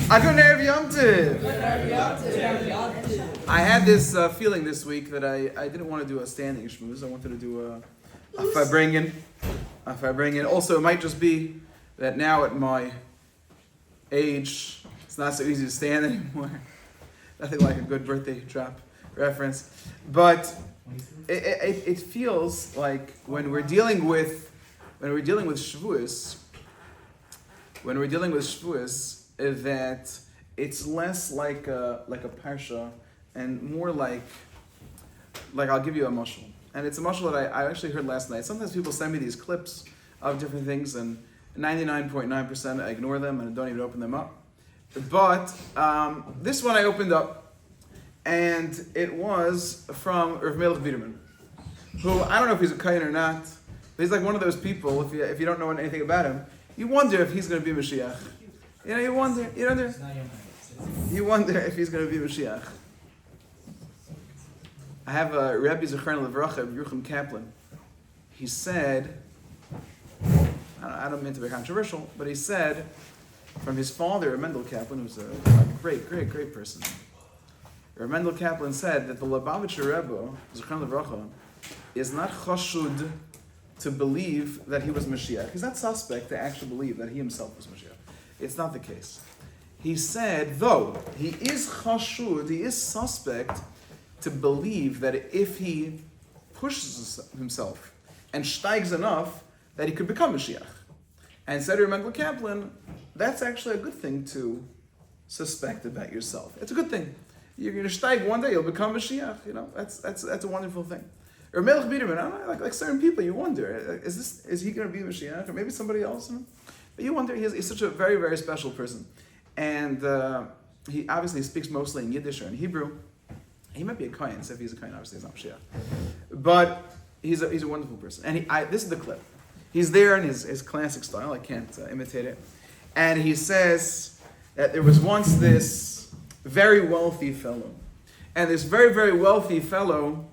Agun Erev Yom Tov. I had this feeling this week that I didn't want to do a standing shmooze. I wanted to do a farbrengen. Also, it might just be that now at my age, it's not so easy to stand anymore. Nothing like a good birthday drop reference. But it feels like when we're dealing with Shavuos, that it's less like a parsha and more like I'll give you a mashal. And it's a mashal that I actually heard last night. Sometimes people send me these clips of different things, and 99.9% I ignore them and don't even open them up. But this one I opened up, and it was from Rav Biderman, who I don't know if he's a kohen or not, but he's like one of those people, if you don't know anything about him, you wonder if he's going to be Mashiach. You wonder if he's going to be Mashiach. I have a Rabbi Zakheim, Rabbi Kaplan. He said, I don't mean to be controversial, but he said, from his father, Mendel Kaplan, who's a great person. Mendel Kaplan said that the Lubavitcher Rebbe, Zakheim Levracha, is not chashud to believe that he was Mashiach. He's not suspect to actually believe that he himself was Mashiach. It's not the case. He said, though, he is chashud, he is suspect to believe that if he pushes himself and steigs enough, that he could become Mashiach. And said to Mendel Kaplan, that's actually a good thing to suspect about yourself. It's a good thing. You're going to steig one day, you'll become Mashiach. That's a wonderful thing. Or Melech Biderman, I don't know, like certain people, you wonder, is he going to be Mashiach, or maybe somebody else? But you wonder, he's such a very, very special person. And he obviously speaks mostly in Yiddish or in Hebrew. He might be a kohen, so if he's a kohen, obviously he's not Mashiach. But he's a wonderful person. And this is the clip. He's there in his classic style, I can't imitate it. And he says that there was once this very wealthy fellow. And this very, very wealthy fellow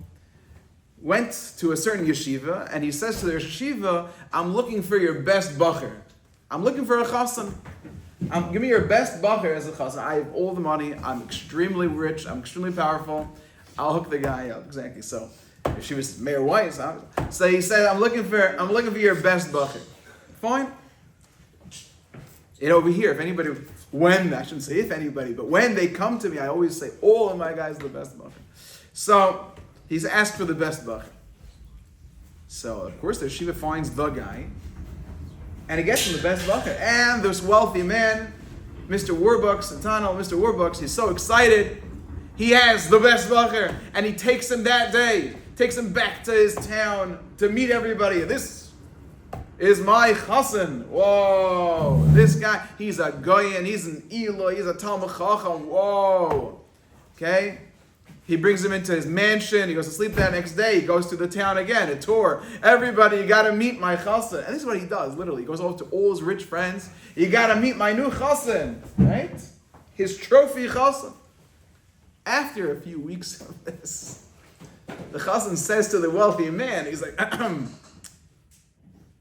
went to a certain yeshiva, and he says to the yeshiva, I'm looking for your best bacher. I'm looking for a chassan. Give me your best bacher as a chassan. I have all the money. I'm extremely rich. I'm extremely powerful. I'll hook the guy up. Exactly. So she was Mayor Weiss. So he said, I'm looking for your best bacher. Fine. Over here, I shouldn't say if anybody, but when they come to me, I always say all of my guys are the best bacher. So he's asked for the best bacher. So, of course, the yeshiva finds the guy, and he gets him the best bacher. And this wealthy man, Mr. Warbucks, Mr. Warbucks, he's so excited. He has the best bacher, and he takes him that day, takes him back to his town to meet everybody. This is my chassan. Whoa. This guy, he's a goyen, he's an Eloi, he's a Talmud Chacham. Whoa. Okay? He brings him into his mansion. He goes to sleep that next day. He goes to the town again, a tour. Everybody, you got to meet my chassan. And this is what he does, literally. He goes over to all his rich friends. You got to meet my new chassan, right? His trophy chassan. After a few weeks of this, the chassan says to the wealthy man, he's like,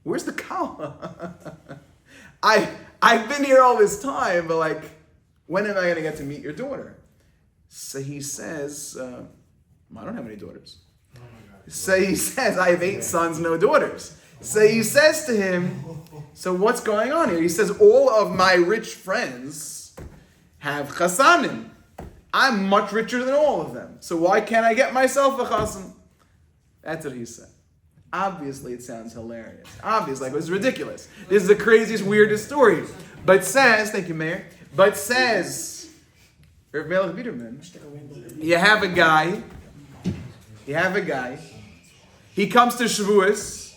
where's the kala? I've been here all this time, but when am I going to get to meet your daughter? So he says, I don't have any daughters. Oh my God. So he says, I have 8 sons, no daughters. So he says to him, so what's going on here? He says, all of my rich friends have chassanim. I'm much richer than all of them. So why can't I get myself a chassan? That's what he said. Obviously, it sounds hilarious. Obviously, it was ridiculous. This is the craziest, weirdest story. But says, thank you, Mayor, but says, Rav Biderman, you have a guy, he comes to Shavuos,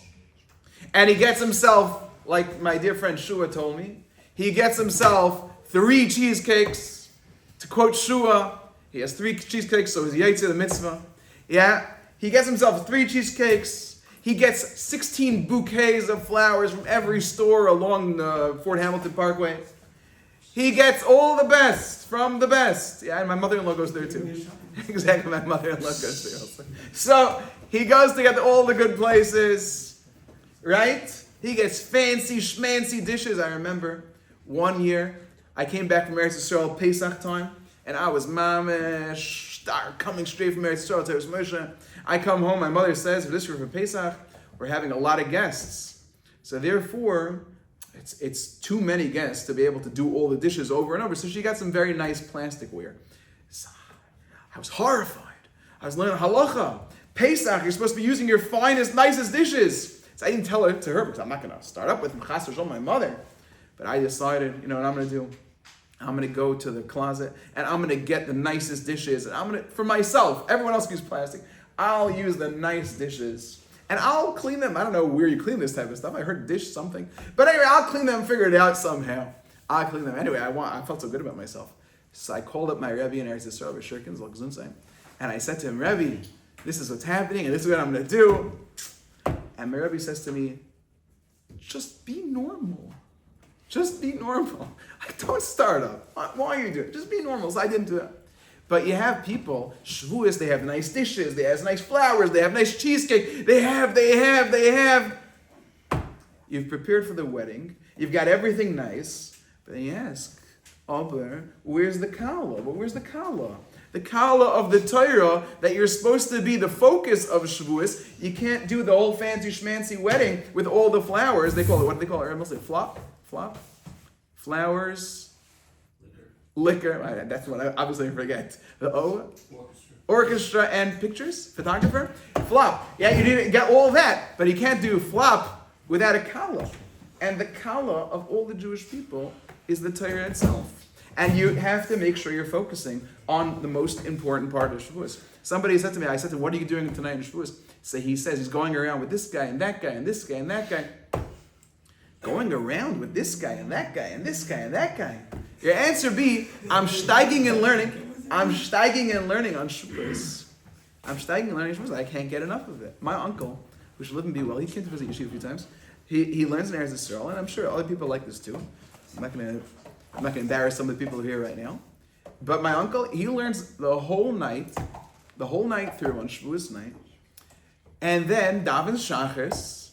and he gets himself, like my dear friend Shua told me, he gets himself 3 cheesecakes. To quote Shua, he has 3 cheesecakes, so he's Yaitze the mitzvah. Yeah, he gets himself 3 cheesecakes. He gets 16 bouquets of flowers from every store along the Fort Hamilton Parkway. He gets all the best from the best. Yeah, and my mother-in-law goes there too. Exactly, my mother-in-law goes there also. So he goes to get to all the good places, right? He gets fancy schmancy dishes. I remember one year I came back from Eretz Yisrael Pesach time, and I was mamish, coming straight from Eretz Yisrael to Eretz Moshe. I come home, my mother says, for this year for Pesach, we're having a lot of guests. So therefore, it's too many guests to be able to do all the dishes over and over. So she got some very nice plasticware. So I was horrified. I was learning halacha. Pesach, you're supposed to be using your finest, nicest dishes. So I didn't tell her to her because I'm not going to start up with my mother. But I decided, you know what I'm going to do? I'm going to go to the closet and I'm going to get the nicest dishes. And I'm going to, for myself, everyone else uses plastic. I'll use the nice dishes. And I'll clean them. I don't know where you clean this type of stuff. I heard dish something. But anyway, I'll clean them, figure it out somehow. I'll clean them. Anyway, I felt so good about myself. So I called up my Rebbe in Eretz Yisrael, Rabbi Zakheim, and I said to him, Rebbe, this is what's happening and this is what I'm going to do. And my Rebbe says to me, just be normal. Just be normal. Don't start up. Why are you doing it? Just be normal. So I didn't do it. But you have people, Shavuos, they have nice dishes, they have nice flowers, they have nice cheesecake, they have. You've prepared for the wedding, you've got everything nice, but then you ask, Ober, where's the kala? Well, where's the kala? The kala of the Torah that you're supposed to be the focus of Shavuos. You can't do the whole fancy schmancy wedding with all the flowers. They call it, what do they call it? Mostly flop? Flowers. Liquor, that's what I obviously forget. The orchestra and pictures, photographer, flop. Yeah, you didn't get all that, but you can't do flop without a kala. And the kala of all the Jewish people is the Torah itself. And you have to make sure you're focusing on the most important part of Shavuos. Somebody said to me, I said to him, what are you doing tonight in Shavuos? So he says he's going around with this guy and that guy and this guy and that guy. Going around with this guy and that guy and this guy and that guy. Your answer be, I'm steiging and learning. I'm steiging and learning on Shavuos. I'm steiging and learning on Shavuos. I can't get enough of it. My uncle, who should live and be well, he came to visit Yeshiva a few times. He learns in Eretz Yisrael, and I'm sure other people like this too. I'm not going to embarrass some of the people who are here right now. But my uncle, he learns the whole night through on Shavuos night, and then davens shachris.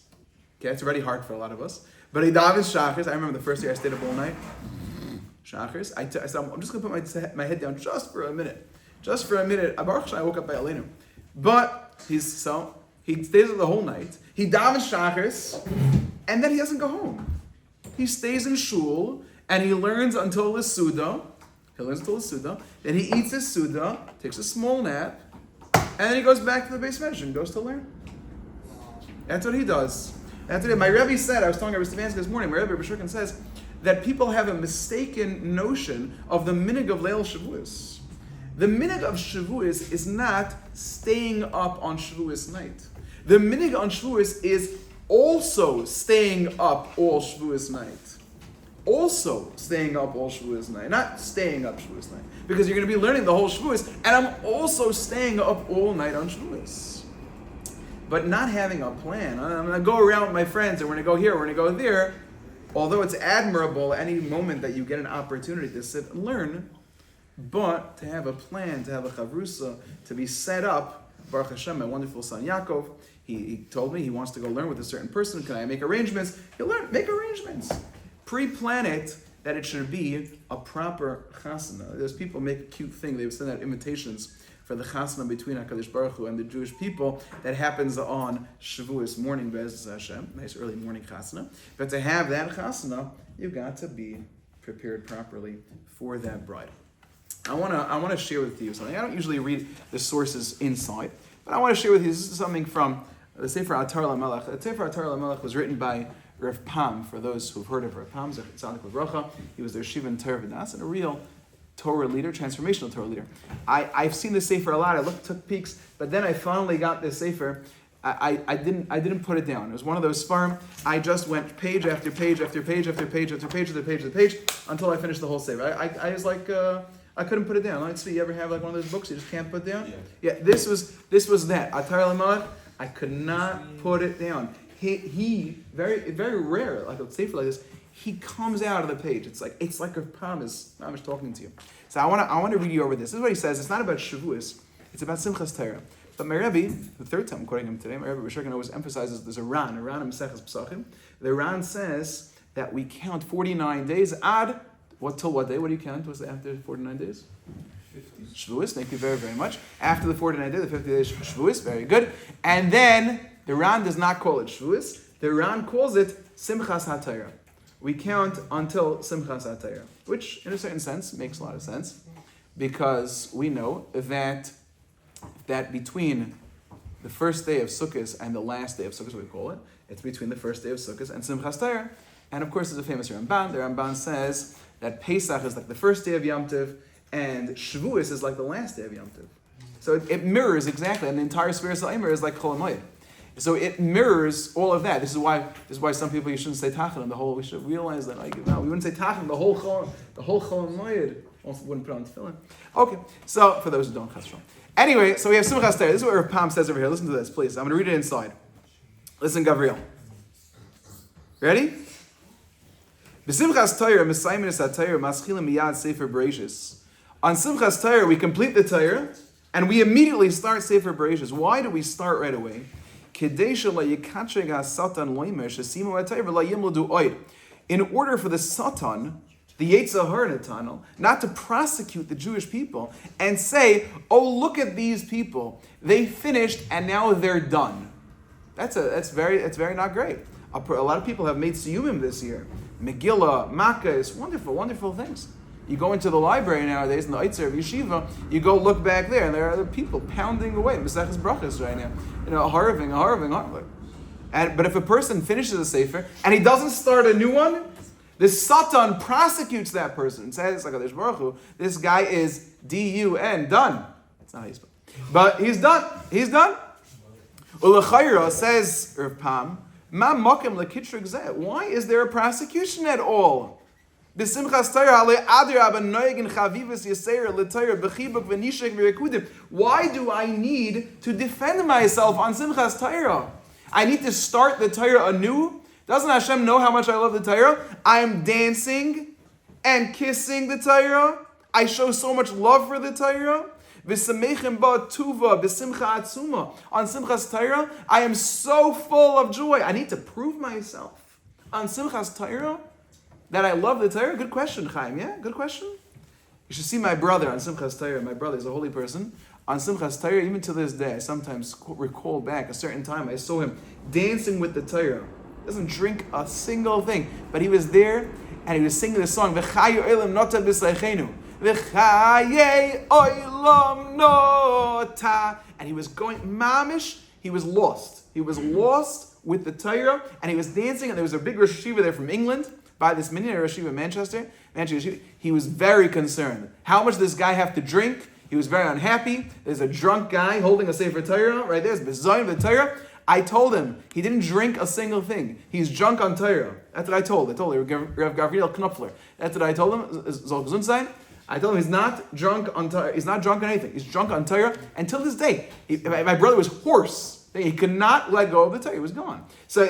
Okay, it's already hard for a lot of us. But he davens shachris. I remember the first year I stayed up all night. Shachris. I said, I'm just going to put my head down just for a minute. Baruch Hashem, I woke up by Elenu. But he stays up the whole night. He davens shachris, and then he doesn't go home. He stays in shul, and he learns until the Suda. Then he eats his Suda, takes a small nap, and then he goes back to the base measure and goes to learn. That's what he does. That's what my Rebbe said. I was telling Rabbi Stefanski this morning. My Rebbe Zakheim says that people have a mistaken notion of the minig of Leil Shavuos. The minig of Shavuos is not staying up on Shavuos night. The minig on Shavuos is also staying up all Shavuos night. Also staying up all Shavuos night. Not staying up Shavuos night. Because you're going to be learning the whole Shavuos, and I'm also staying up all night on Shavuos. But not having a plan. I'm going to go around with my friends, and we're going to go here, we're going to go there. Although it's admirable any moment that you get an opportunity to sit and learn, but to have a plan, to have a chavrusa, to be set up, Baruch Hashem, my wonderful son Yaakov, he told me he wants to go learn with a certain person. Can I make arrangements? He'll learn, make arrangements. Pre-plan it that it should be a proper chasana. There's people make a cute thing. They would send out invitations for the chasana between HaKadosh Baruch Hu and the Jewish people that happens on Shavuos morning, Be'ez Hashem, nice early morning chasana. But to have that chasana, you've got to be prepared properly for that bride. I want to share with you something. I don't usually read the sources inside, but I want to share with you something from the Sefer Atar LaMelech. The Sefer Atar LaMelech was written by Rav Pam, for those who've heard of Rav Pam, Tzaddik L'Vracha. He was their Shiva and Torah V'das, and a real Torah leader, transformational Torah leader. I've seen this Sefer a lot. I took peeks, but then I finally got this Sefer. I didn't put it down. It was one of those farm. I just went page after page after page after page after page after page after page until I finished the whole Sefer. I was like, I couldn't put it down. Let's see, you ever have like one of those books you just can't put down? Yeah. This was that. Atar LaMelech, I could not put it down. He very very rare, like a Sefer like this. He comes out of the page. It's like a promise. I'm just talking to you. So I want to read you over this. This is what he says. It's not about Shavuos. It's about Simchas Torah. But my Rebbe, the third time I'm quoting him today, my Rebbe Zakheim always emphasizes there's a Ran in Maseches Pesachim. The Ran says that we count 49 days Till what day? What do you count? What's after 49 days? 50. Shavuos, thank you very, very much. After the 49 days, the 50 days, Shavuos, very good. And then, the Ran does not call it Shavuos. The Ran calls it Simchas HaTorah. We count until Simchas HaTorah, which, in a certain sense, makes a lot of sense, because we know that between the first day of Sukkot and the last day of Sukkot, we call it, it's between the first day of Sukkot and Simchas Torah. And of course, there's a famous Ramban. The Ramban says that Pesach is like the first day of Yom Tov, and Shavuos is like the last day of Yom Tov. So it mirrors exactly, and the entire Spirit Sa'imer is like Chol HaMoed. So it mirrors all of that. This is why some people, you shouldn't say Tachanun. We should realize that. We wouldn't say Tachanun, the whole Chol HaMoed. Also wouldn't put on tefillin. Okay, so for those who don't chas. Anyway, so we have Simchas Torah. This is what Rav Pam says over here. Listen to this, please. I'm going to read it inside. Listen, Gabriel. Ready? B'Simchas Torah, Mesaymin es HaTorah, Maschilim miyad Sefer Bereshis. On Simchas Torah, we complete the Torah, and we immediately start Sefer Bereshis. Why do we start right away? In order for the Satan, the Yetzer Hara Netanel, not to prosecute the Jewish people and say, oh, look at these people. They finished and now they're done. That's very not great. A lot of people have made siyumim this year. Megillah, Makkah, wonderful, wonderful things. You go into the library nowadays in the Eitzer of Yeshiva, you go look back there, and there are the people pounding away, Maseches Brachos right now. Harving. But if a person finishes a Sefer, and he doesn't start a new one, the Satan prosecutes that person and says, HaKadosh Baruch Hu, this guy is D-U-N, done. That's not how you spell it. But he's done. Ulechayra says, Rav Pam, Ma mokem lekitrig zeh. Why is there a prosecution at all? B'simchas Torah ale adir abanoyeg chavivas yaseir l'Torah b'chibuk v'nishek v'rekudim. Why do I need to defend myself on Simchas Torah? I need to start the Torah anew? Doesn't Hashem know how much I love the Torah? I'm dancing and kissing the Torah. I show so much love for the Torah. V'samechem ba tuva b'simcha atzuma. On Simchas Torah, I am so full of joy. I need to prove myself on Simchas Torah that I love the Torah. Good question, Chaim. Yeah, good question. You should see my brother on Simchas Torah. My brother is a holy person. On Simchas Torah, even to this day, I sometimes recall back a certain time I saw him dancing with the Torah. Doesn't drink a single thing, but he was there and he was singing the song V'chayu olam nota b'sleichenu. V'chaye olam nota. And he was going mamish. He was lost. He was lost with the Torah, and he was dancing. And there was a big Rosh Yeshiva there from England by this Minyan Rosh Yeshiva in Manchester. He was very concerned. How much does this guy have to drink? He was very unhappy. There's a drunk guy holding a Sefer Torah right there. It's Bezoyim the Torah. I told him he didn't drink a single thing. He's drunk on Torah. That's what I told him. Rav Gabriel Knopfler. That's what I told him. Zol Gesundsein. I told him he's not drunk on Torah. He's not drunk on anything. He's drunk on Torah. Until this day, my brother was hoarse. He could not let go of the Torah. He was gone. So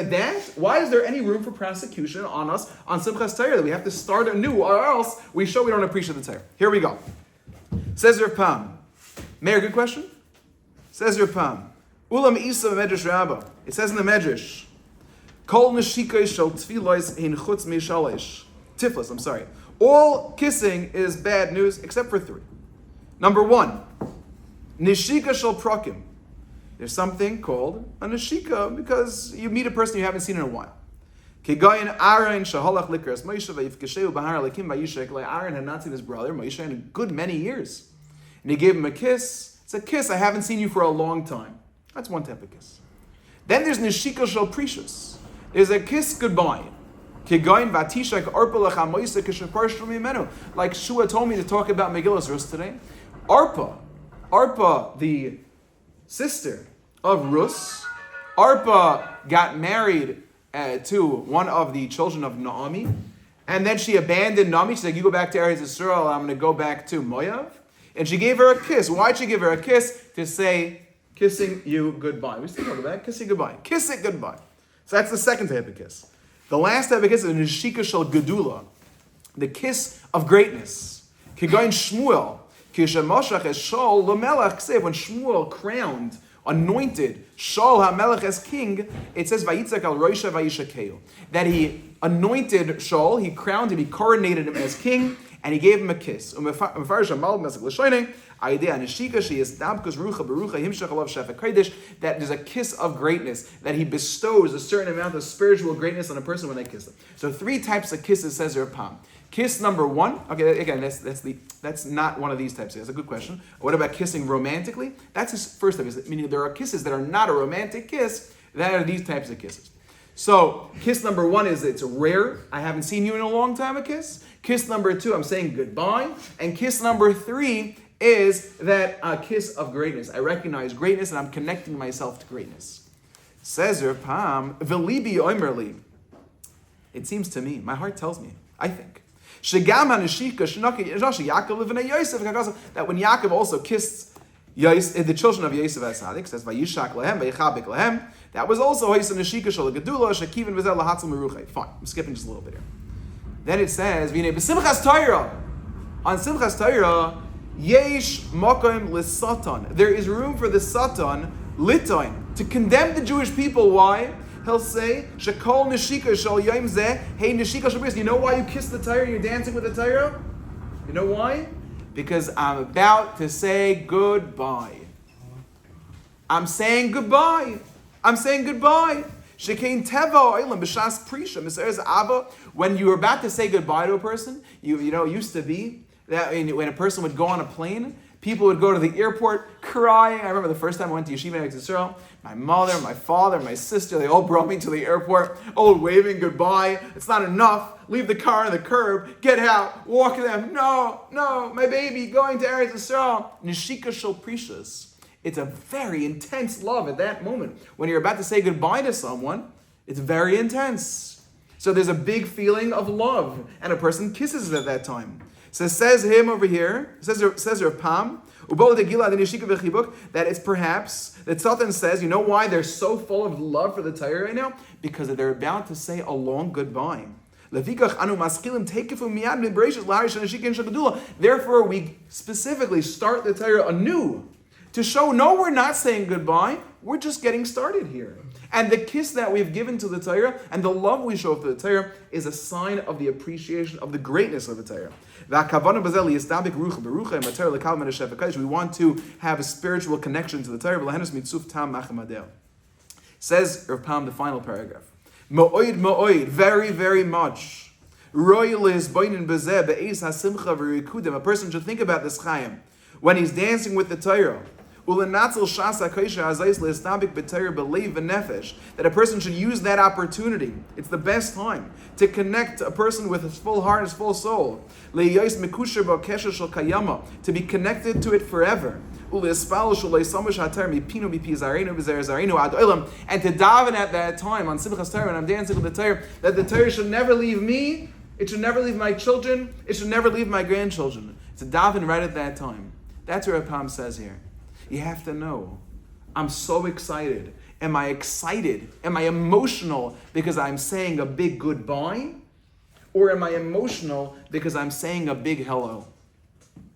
why is there any room for prosecution on us on Simchas Torah that we have to start anew, or else we show we don't appreciate the Torah? Here we go. Says Rav Pam. Mayor, good question? Says Rav Pam. Ulam Isa Medrash Rabbah. It says in the Medrash, Kol neshikos shel tfilos hein chutz mishalish. Tiflis, I'm sorry. All kissing is bad news except for 3. Number 1, neshika shel prakim. There's something called a neshika because you meet a person you haven't seen in a while. Kegayin Aaron shahalach likras Moshe vayifkesheu bahar lekim vayishek. Aaron had not seen his brother Moshe in a good many years, and he gave him a kiss. It's a kiss. I haven't seen you for a long time. That's one type of kiss. Then there's neshika shel precious. There's a kiss goodbye. Like Shua told me to talk about Megillah's Rus today. Arpa, the sister of Rus, Arpa got married to one of the children of Naomi, and then she abandoned Naomi. She said, you go back to Eretz Yisrael, I'm going to go back to Moav. And she gave her a kiss. Why'd she give her a kiss? To say, kissing you goodbye. We still talk about that. Kissing goodbye. Kiss it goodbye. So that's the second type of kiss. The last type of kiss is neshika shel gedula, the kiss of greatness. Kigayin Shmuel, kishemoshach es Shaul lemelech ksev. When Shmuel crowned, anointed Shaul HaMelech as king, it says vayitzak al roisha vayishakeu, that he anointed Shaul, he crowned him, he coronated him as king, and he gave him a kiss. That there's a kiss of greatness, that he bestows a certain amount of spiritual greatness on a person when they kiss them. So 3 types of kisses, says Rav Pam. Kiss number 1, okay, again, that's not one of these types. That's a good question. What about kissing romantically? That's his first type, meaning there are kisses that are not a romantic kiss, that are these types of kisses. So, kiss number 1 is it's rare. I haven't seen you in a long time, a kiss. Kiss number 2, I'm saying goodbye. And kiss number 3 is that a kiss of greatness. I recognize greatness and I'm connecting myself to greatness. Says Rav Pam, V'libi oimerli. It seems to me, my heart tells me, I think, that when Yaakov also kissed the children of Yosef HaTzadik, says Vayishak lehem, Vayichabik lehem, that was also Hoysa Neshika Shal Gedula Shekivin V'zel Lahatzal Meruchay. Fine, I'm skipping just a little bit here. Then it says, V'nei b'simchas Torah, on Simchas Torah, Yesh Mokim L'Satan. There is room for the Satan, Litoin, to condemn the Jewish people. Why? He'll say, Shekol Neshika Shal Yom Zeh, Hey Neshika Shal Bris. You know why you kiss the Torah? You're dancing with the Torah? You know why? Because I'm about to say goodbye. I'm saying goodbye. I'm saying goodbye. Shekein teva oilam b'shas prisha. Mr. Abba, when you were about to say goodbye to a person, you know, it used to be that when a person would go on a plane, people would go to the airport crying. I remember the first time I went to Yeshiva in Israel, my mother, my father, my sister, they all brought me to the airport, all waving goodbye. It's not enough. Leave the car on the curb, get out, walk them. No, my baby going to Eretz Yisrael. Neshika shel prishas. It's a very intense love at that moment. When you're about to say goodbye to someone, it's very intense. So there's a big feeling of love, and a person kisses it at that time. So says him over here, says Rav Pam, that it's perhaps, that Satan says, you know why they're so full of love for the Torah right now? Because they're about to say a long goodbye. Therefore, we specifically start the Torah anew to show, no, we're not saying goodbye, we're just getting started here. And the kiss that we've given to the Torah and the love we show to the Torah is a sign of the appreciation of the greatness of the Torah. We want to have a spiritual connection to the Torah. Says Rav Pam, the final paragraph. Mo'oid, very, very much. A person should think about this Chaim when he's dancing with the Torah. That a person should use that opportunity. It's the best time to connect a person with his full heart, his full soul. To be connected to it forever. And to daven at that time on Simchas Torah when I'm dancing with the Torah, that the Torah should never leave me, it should never leave my children, it should never leave my grandchildren. To daven right at that time. That's what Rav Pam says here. You have to know, I'm so excited. Am I excited? Am I emotional because I'm saying a big goodbye? Or am I emotional because I'm saying a big hello?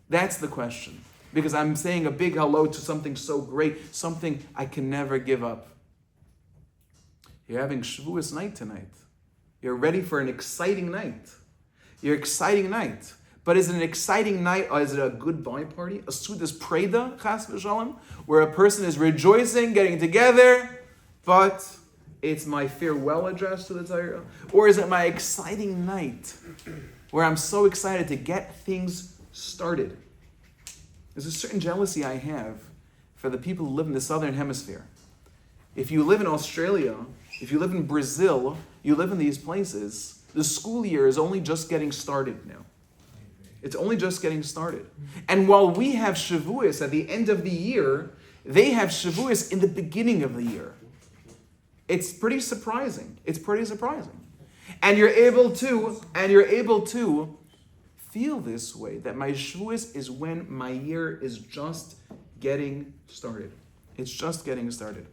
That's the question. Because I'm saying a big hello to something so great, something I can never give up. You're having Shavuos night tonight. You're ready for an exciting night. Your exciting night. But is it an exciting night, or is it a goodbye party? A Sudas Preda, Chas v'Shalom, where a person is rejoicing, getting together, but it's my farewell address to the Torah? Or is it my exciting night, where I'm so excited to get things started? There's a certain jealousy I have for the people who live in the Southern Hemisphere. If you live in Australia, if you live in Brazil, you live in these places, the school year is only just getting started now. It's only just getting started. And while we have Shavuos at the end of the year, they have Shavuos in the beginning of the year. It's pretty surprising. And you're able to feel this way, that my Shavuos is when my year is just getting started. It's just getting started.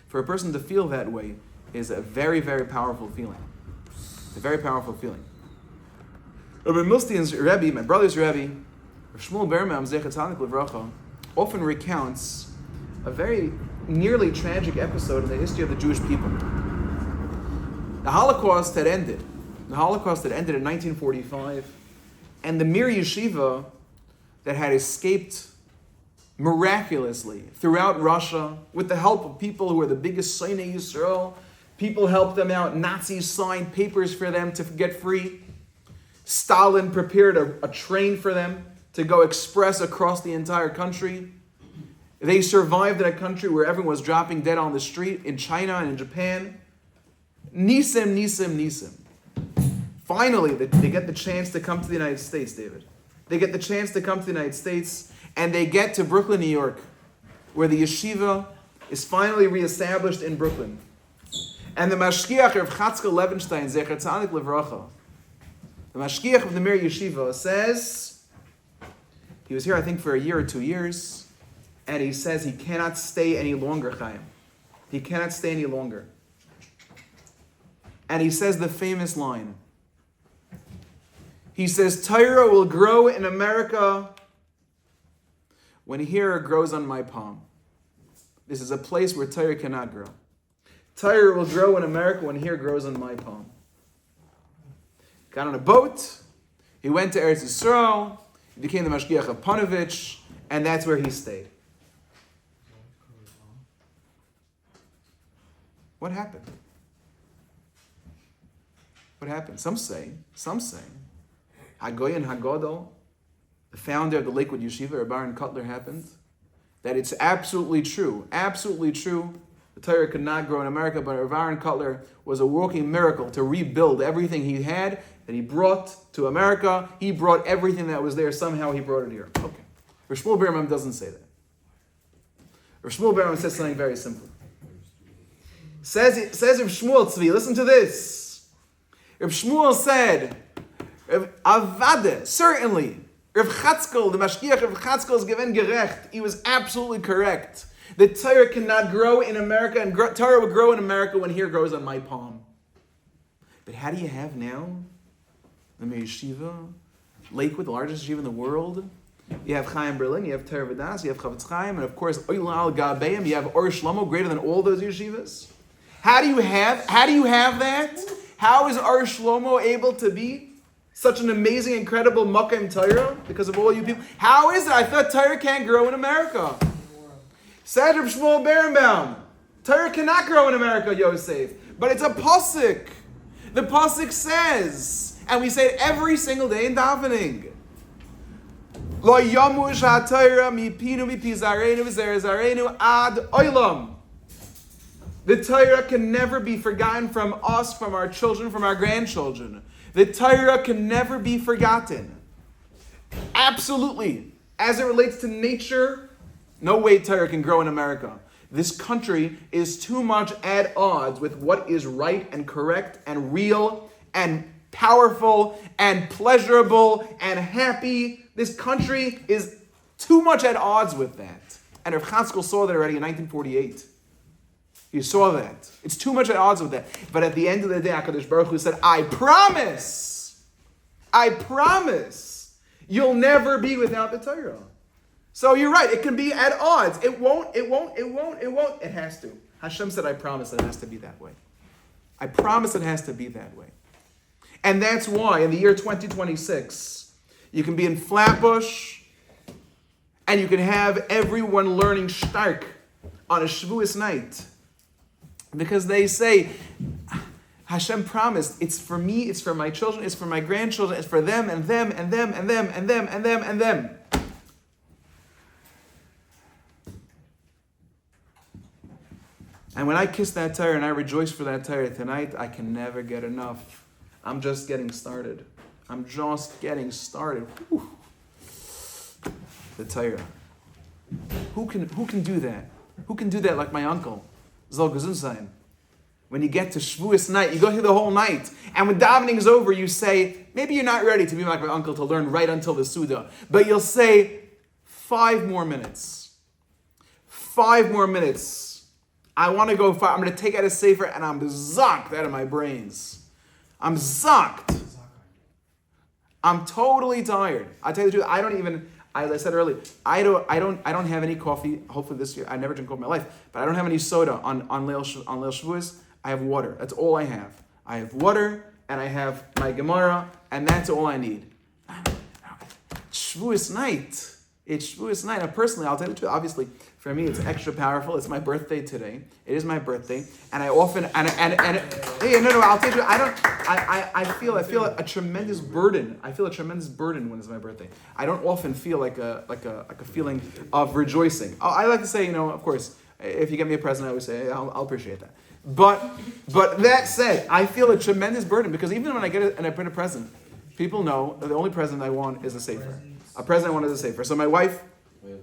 For a person to feel that way is a very, very powerful feeling. It's a very powerful feeling. Rabbi Milstein's Rebbe, my brother's Rebbe, Shmuel Berman, Zecher Tzadik Levracha, often recounts a very nearly tragic episode in the history of the Jewish people. The Holocaust had ended. The Holocaust had ended in 1945. And the Mir Yeshiva that had escaped miraculously throughout Russia with the help of people who were the biggest Seinei Yisrael, people helped them out, Nazis signed papers for them to get free. Stalin prepared a train for them to go express across the entire country. They survived in a country where everyone was dropping dead on the street, in China and in Japan. Nisim, Nisim, Nisim. Finally, they get the chance to come to the United States, David. They get the chance to come to the United States, and they get to Brooklyn, New York, where the yeshiva is finally reestablished in Brooklyn. And the Mashgiach of Chatzkel Levenstein, Zecher Tzadik Levracha, the Mashgiach of the Mir Yeshiva says, he was here, I think, for a year or 2 years, and he says he cannot stay any longer, Chaim. He cannot stay any longer. And he says the famous line. He says, Torah will grow in America when here grows on my palm. This is a place where Torah cannot grow. Torah will grow in America when here grows on my palm. Got on a boat. He went to Eretz Yisrael. He became the Mashgiach of Panovich, and that's where he stayed. What happened? What happened? Some say, Hagoyin Hagodol, the founder of the Lakewood Yeshiva, Rabbi Aaron Kotler, happened, that it's absolutely true, the Torah could not grow in America, but Rabbi Aaron Kotler was a walking miracle to rebuild everything he had, that he brought to America. He brought everything that was there, somehow he brought it here. Okay. Rav Shmuel Berman doesn't say that. Rav Shmuel Berman says something very simple. Says Rav Shmuel Tzvi, listen to this. Rav Shmuel said, Avade, certainly, Rav Chatzkel, the Mashgiach of Chatzkel is given gerecht. He was absolutely correct. The Torah cannot grow in America, and Torah will grow in America when here grows on my palm. But how do you have now the Mir Yeshiva, Lakewood, the largest yeshiva in the world? You have Chaim Berlin, you have Torah V'das, you have Chavetz Chaim, and of course, Oila Al Gabeim, you have Or Shlomo, greater than all those yeshivas. How do you have that? How is Or Shlomo able to be such an amazing, incredible Makom Torah because of all you people? How is it? I thought Torah can't grow in America. Said Rav Shmuel Berenbaum, Torah cannot grow in America, Yosef. But it's a pasuk. The pasuk says, and we say it every single day in davening, Lo yamush ha-Torah mipinu mipizarenu v'zerezarenu ad oilam. The Torah can never be forgotten from us, from our children, from our grandchildren. The Torah can never be forgotten. Absolutely. As it relates to nature, no way Torah can grow in America. This country is too much at odds with what is right and correct and real and powerful and pleasurable and happy. This country is too much at odds with that. And Rav Chatzkel saw that already in 1948. He saw that. It's too much at odds with that. But at the end of the day, HaKadosh Baruch Hu said, I promise, you'll never be without the Torah. So you're right, it can be at odds. It won't. It has to. Hashem said, I promise it has to be that way. I promise it has to be that way. And that's why in the year 2026, you can be in Flatbush and you can have everyone learning Stark on a Shavuos night. Because they say, Hashem promised, it's for me, it's for my children, it's for my grandchildren, it's for them and them and them and them and them and them and them. And when I kiss that Torah and I rejoice for that Torah tonight, I can never get enough. I'm just getting started. Whew. The Torah. Who can do that? Who can do that like my uncle? Zol gesund sein. When you get to Shavuos night, you go through the whole night, and when davening is over, you say, maybe you're not ready to be like my uncle to learn right until the Suda, but you'll say, 5 more minutes. 5 more minutes. I want to go 5. I'm going to take out a sefer, and I'm zonked out of my brains. I'm zonked. I'm totally tired. I tell you the truth, I don't even. As I said earlier, I don't have any coffee. Hopefully this year, I never drink coffee in my life, but I don't have any soda on Leil Shavuos. I have water. That's all I have. I have water and I have my Gemara, and that's all I need. Shavuos night. It's Shavuos night. Now, personally, I'll tell you the truth. Obviously, for me, it's extra powerful. It's my birthday today. It is my birthday, and I often hey, no. I'll tell you. I feel a tremendous burden. I feel a tremendous burden when it's my birthday. I don't often feel like a feeling of rejoicing. I like to say, of course, if you get me a present, I always say I'll appreciate that. But that said, I feel a tremendous burden because even when I get it and I print a present, people know that the only present I want is a sefer. A present I want is a sefer. So my wife,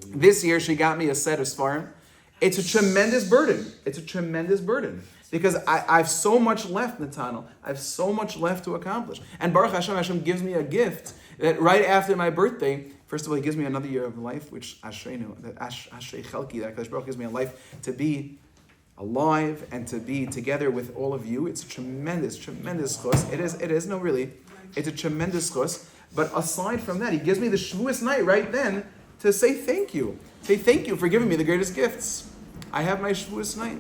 this year, she got me a set of Sfarim. It's a tremendous burden. Because I have so much left, Natanel. I have so much left to accomplish. And Baruch Hashem gives me a gift that right after my birthday, first of all, he gives me another year of life, which Ashreinu, that Ashrei Chelki, that Kadosh Baruch gives me a life to be alive and to be together with all of you. It's a tremendous chus. It is, no really. It's a tremendous chus. But aside from that, he gives me the Shavuos night right then to say thank you. Say thank you for giving me the greatest gifts. I have my Shavuos night.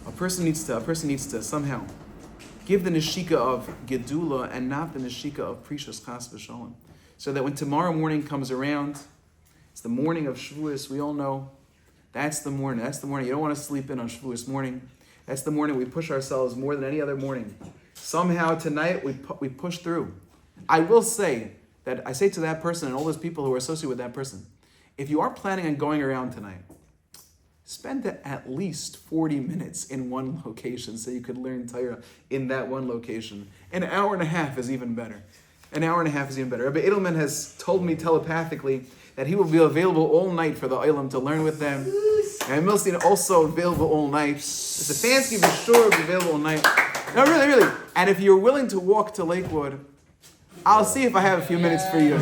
A person needs to somehow give the neshika of gedula and not the neshika of precious chas v'shalom. So that when tomorrow morning comes around, it's the morning of Shavuos. We all know that's the morning. You don't want to sleep in on Shavuos morning. That's the morning we push ourselves more than any other morning. Somehow tonight we push through. I will say that I say to that person and all those people who are associated with that person, if you are planning on going around tonight, spend at least 40 minutes in one location so you could learn Torah in that one location. An hour and a half is even better. Rabbi Edelman has told me telepathically that he will be available all night for the Olam to learn with them. And Milstein also available all night. Stefanski for sure will be available all night. No, really. And if you're willing to walk to Lakewood, I'll see if I have a few minutes for you.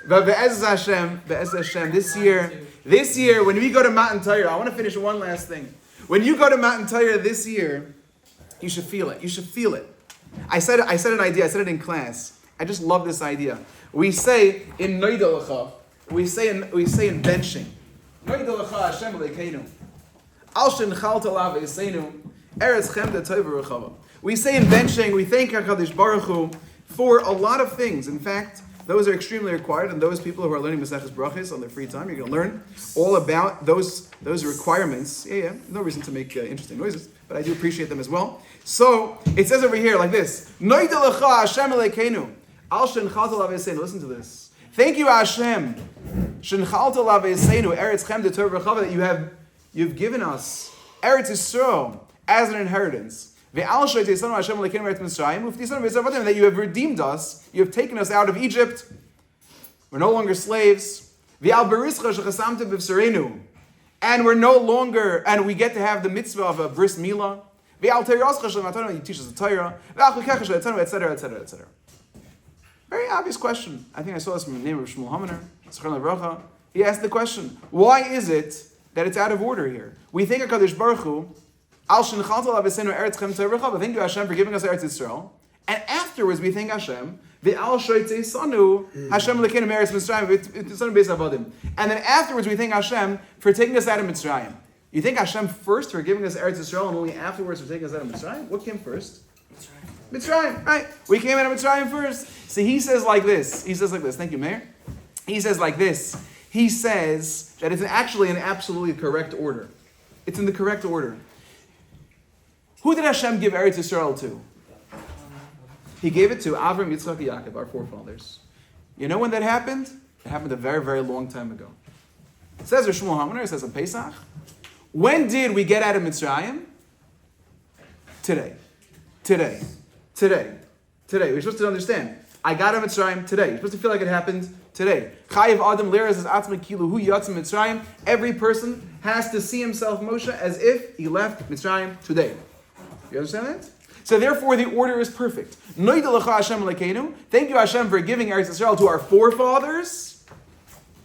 But Be'ez Hashem, this year, when we go to Matan Torah, I want to finish one last thing. When you go to Matan Torah this year, you should feel it. I said an idea. I said it in class. I just love this idea. We say in Noidalacha, we say in benching, Noidalacha Hashem Lekeinu, Al Shenchalta Lav Eseinu, Eretz Chemda Tov V'Rechava. We say in benching, we thank HaKadosh Baruch Hu for a lot of things. In fact, those are extremely required, and those people who are learning Maseches Brachos on their free time, you're going to learn all about those requirements. Yeah, no reason to make interesting noises, but I do appreciate them as well. So, it says over here like this, Noidalacha Hashem Elokeinu, Al Shenchalta Lav Eseinu. Listen to this. Thank you, Hashem, Shenchalta Lav Eseinu, Eretz Chem Tov V'Rechava, that you've given us Eretz Yisrael as an inheritance. That you have redeemed us, you have taken us out of Egypt, we're no longer slaves, and we're no longer, and we get to have the mitzvah of a bris milah, you teach us the Torah, etc. Very obvious question. I think I saw this from the name of Shmuel Haminer. He asked the question, why is it that it's out of order here? We think HaKadosh Baruch Hu, thank you, Hashem, for giving us Eretz Yisrael. And afterwards, we thank Hashem. And then afterwards, we thank Hashem for taking us out of Mitzrayim. You think Hashem first for giving us Eretz Yisrael, and only afterwards for taking us out of Mitzrayim? What came first? Mitzrayim, right? We came out of Mitzrayim first. So he says like this. Thank you, Mayor. He says like this. He says that it's actually an absolutely correct order. It's in the correct order. Who did Hashem give Eretz Yisrael to? He gave it to Avram, Yitzchak, and Yaakov, our forefathers. You know when that happened? It happened a very, very long time ago. It says Shmuel Haminer, it says in Pesach. When did we get out of Mitzrayim? Today. We're supposed to understand. I got out of Mitzrayim today. You're supposed to feel like it happened today. Chayiv Adam Liras is Atzma Kilu Hu Yatzim Mitzrayim. Every person has to see himself, Moshe, as if he left Mitzrayim today. You understand that? So therefore, the order is perfect. Thank you, Hashem, for giving Eretz Yisrael to our forefathers,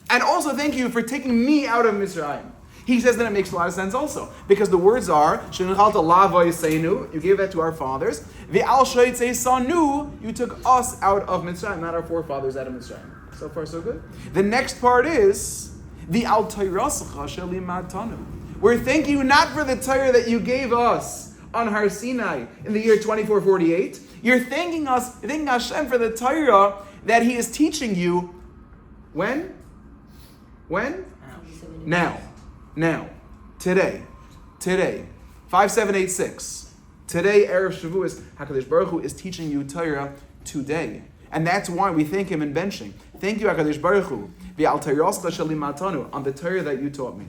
and also thank you for taking me out of Mitzrayim. He says that it makes a lot of sense also, because the words are, you gave that to our fathers, you took us out of Mitzrayim, not our forefathers out of Mitzrayim. So far, so good. The next part is, we're thanking you not for the Torah that you gave us on Har Sinai in the year 2448. You're thanking Hashem for the Torah that he is teaching you when? Now. Today. 5786. Today, Erev Shavuos, HaKadosh Baruch Hu is teaching you Torah today. And that's why we thank him in benching. Thank you, HaKadosh Baruch Hu, on the Torah that you taught me.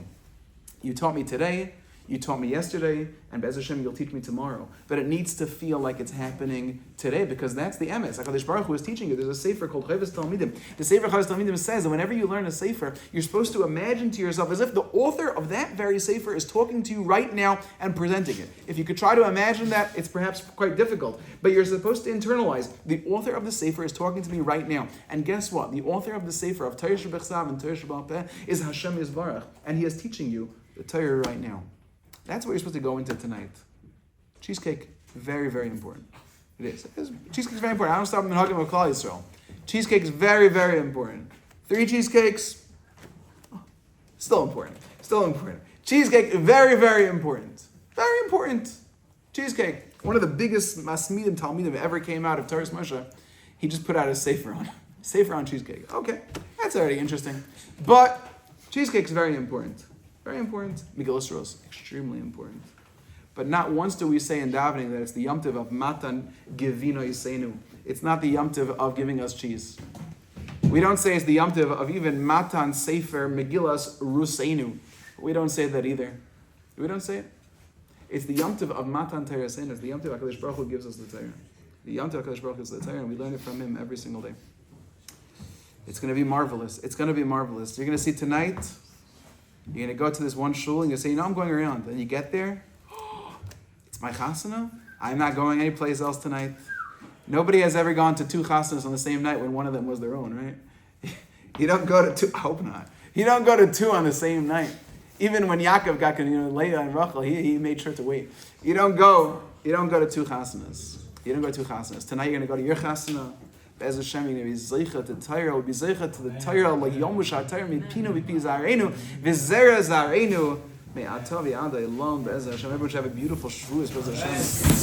You taught me today, you taught me yesterday, and Be'ez Hashem, you'll teach me tomorrow. But it needs to feel like it's happening today, because that's the emes. HaKadosh Baruch Hu is teaching you. There's a sefer called Chovos Talmidim. The sefer Chovos Talmidim says that whenever you learn a sefer, you're supposed to imagine to yourself as if the author of that very sefer is talking to you right now and presenting it. If you could try to imagine that, it's perhaps quite difficult. But you're supposed to internalize, the author of the sefer is talking to me right now. And guess what? The author of the sefer of Torah Shebechsav and Torah Sheba'al Peh is Hashem Yisbarach. And he is teaching you the Torah right now. That's what you're supposed to go into tonight. Cheesecake, very, very important. It is. Cheesecake is very important. I don't stop minhagim with Klal Yisrael. Cheesecake is very, very important. 3 cheesecakes, still important. Cheesecake, very, very important. Very important. Cheesecake. One of the biggest masmidim talmidim ever came out of Torah's Moshe. He just put out a sefer on cheesecake. Okay, that's already interesting. But cheesecake is very important. Very important. Megillas Ros, extremely important. But not once do we say in davening that it's the Yom Tov of Matan Givino Yisenu. It's not the Yom Tov of giving us cheese. We don't say it's the Yom Tov of even Matan Sefer Megillas Ruseinu. We don't say that either. We don't say it. It's the Yom Tov of Matan Torah Seinu. It's the Yom Tov HaKadosh Baruch Hu gives us the Torah. The Yom Tov HaKadosh Baruch Hu is the Torah, and we learn it from him every single day. It's going to be marvelous. You're going to see tonight. You're going to go to this one shul and you say, I'm going around. And you get there, it's my chasana. I'm not going anyplace else tonight. Nobody has ever gone to 2 chasanas on the same night when one of them was their own, right? You don't go to 2, I hope not. You don't go to 2 on the same night. Even when Yaakov got Leah and Rachel, he made sure to wait. You don't go to 2 chasanas. Tonight you're going to go to your chasana. Be'ez Hashem, you're going to be zeicha to Torah, will be zeicha to the Torah, like Yom Torah, mipino v'pi zarenu, v'zera zarenu, may atah v'yada alone, Be'ez Hashem. Everyone should have a beautiful Shavuos, Be'ez Hashem.